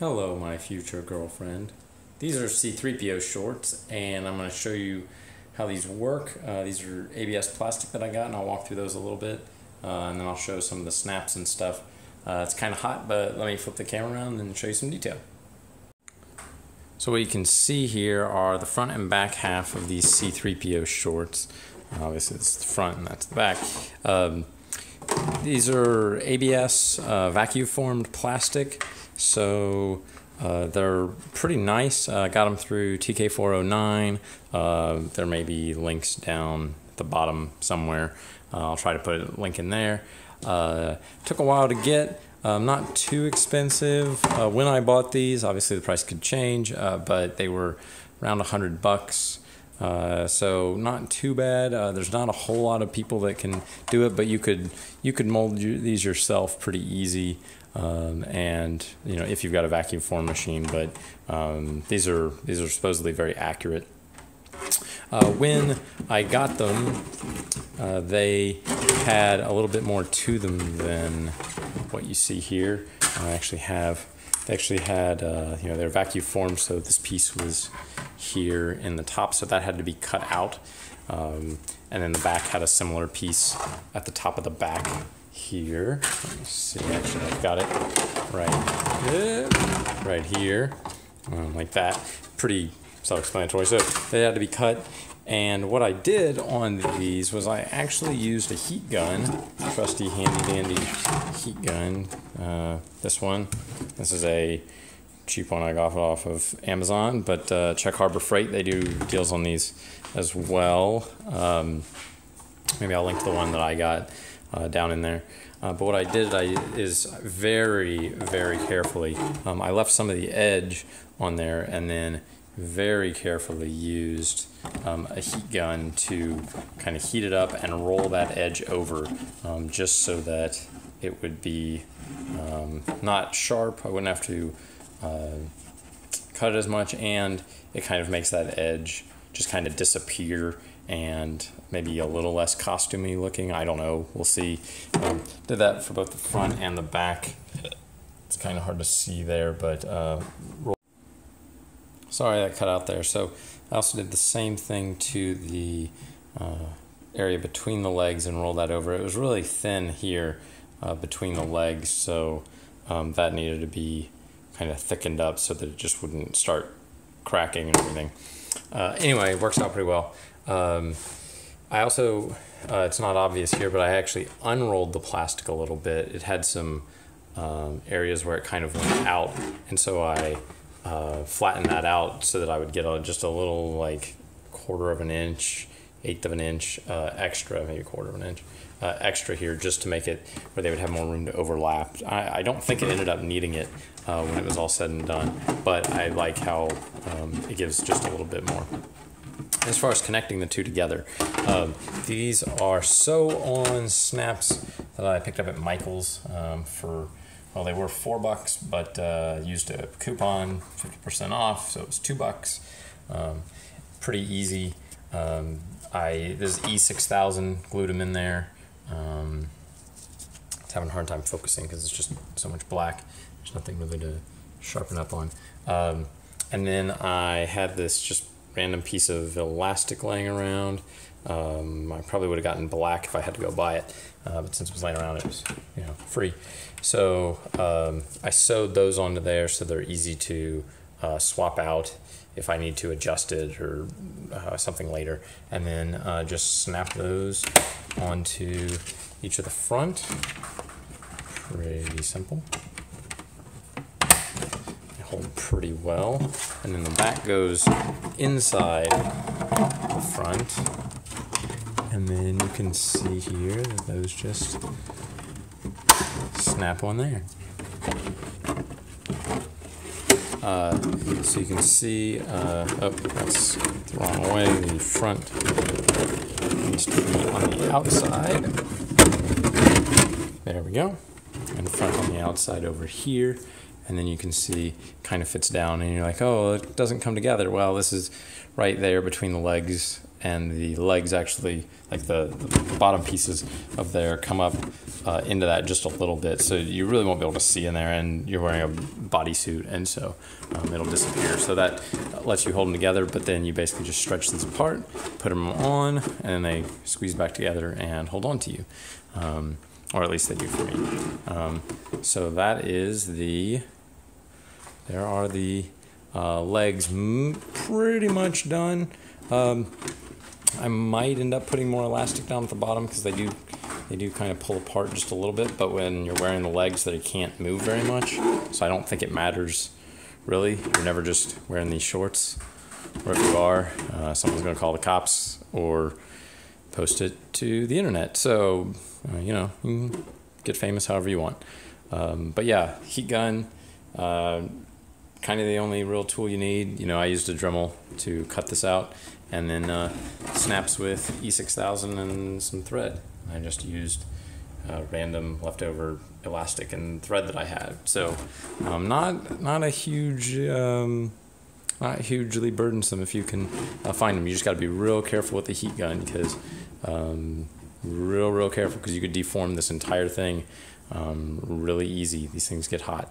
Hello, my future girlfriend. These are C-3PO shorts, and I'm going to show you how these work. These are ABS plastic that I got, and I'll walk through those a little bit, and then I'll show some of the snaps and stuff. It's kind of hot, but let me flip the camera around and show you some detail. So what you can see here are the front and back half of these C-3PO shorts. Obviously, this is the front and that's the back. These are ABS vacuum formed plastic. So they're pretty nice. I got them through TK409. There may be links down at the bottom somewhere. I'll try to put a link in there. Took a while to get. Not too expensive. When I bought these, obviously the price could change, but they were around $100. So not too bad. There's not a whole lot of people that can do it, but you could mold these yourself pretty easy. And you know, if you've got a vacuum form machine, but these are supposedly very accurate. When I got them, they had a little bit more to them than what you see here. They actually had you know, they're vacuum formed, so this piece was here in the top, so that had to be cut out, and then the back had a similar piece at the top of the back here. Let me see, actually I've got it right here, like that. Pretty self-explanatory. So they had to be cut, and what I did on these was I actually used a heat gun, trusty handy dandy heat gun. This is a cheap one I got off of Amazon, but check Harbor Freight, they do deals on these as well. Maybe I'll link to the one that I got down in there. But what I did is very, very carefully, I left some of the edge on there and then very carefully used a heat gun to kind of heat it up and roll that edge over, just so that it would be not sharp. I wouldn't have to cut it as much, and it kind of makes that edge just kind of disappear and maybe a little less costumey looking. I don't know, we'll see. Did that for both the front and the back. It's kind of hard to see there, but sorry that cut out there. So I also did the same thing to the area between the legs and rolled that over. It was really thin here between the legs, so that needed to be kind of thickened up so that it just wouldn't start cracking and everything. Anyway, it works out pretty well. I also, it's not obvious here, but I actually unrolled the plastic a little bit. It had some areas where it kind of went out, and so I flattened that out so that I would get just a little, like, 1/4 of an inch, 1/8 of an inch extra, maybe 1/4 of an inch extra here, just to make it where they would have more room to overlap. I don't think it ended up needing it when it was all said and done, but I like how it gives just a little bit more. As far as connecting the two together, these are sew-on snaps that I picked up at Michael's for, well, they were $4, but used a coupon, 50% off, so it was $2. Pretty easy. This is E6000, glued them in there. It's having a hard time focusing because it's just so much black. There's nothing really to sharpen up on. And then I had this just random piece of elastic laying around. I probably would have gotten black if I had to go buy it, but since it was laying around, it was, you know, free. So I sewed those onto there so they're easy to swap out if I need to adjust it or something later, and then just snap those onto each of the front. Pretty simple. Hold pretty well, and then the back goes inside the front, and then you can see here that those just snap on there. So you can see, oh, that's the wrong way, the front needs to be on the outside. There we go, and front on the outside over here. And then you can see kind of fits down, and you're like, oh, it doesn't come together. Well, this is right there between the legs and the legs actually, like the bottom pieces of there, come up into that just a little bit, so you really won't be able to see in there, and you're wearing a bodysuit, and so it'll disappear. So that lets you hold them together, but then you basically just stretch these apart, put them on, and then they squeeze back together and hold on to you. Or at least they do for me. So that is there are the legs pretty much done. I might end up putting more elastic down at the bottom because they do kind of pull apart just a little bit, but when you're wearing the legs they can't move very much, so I don't think it matters really. You're never just wearing these shorts, or if you are, someone's going to call the cops or post it to the internet. So you know, you can get famous however you want. But yeah, heat gun, kind of the only real tool you need. You know, I used a Dremel to cut this out, and then snaps with E6000 and some thread. I just used random leftover elastic and thread that I had. So not a huge, not hugely burdensome if you can find them. You just got to be real careful with the heat gun, because real careful, because you could deform this entire thing really easy. These things get hot.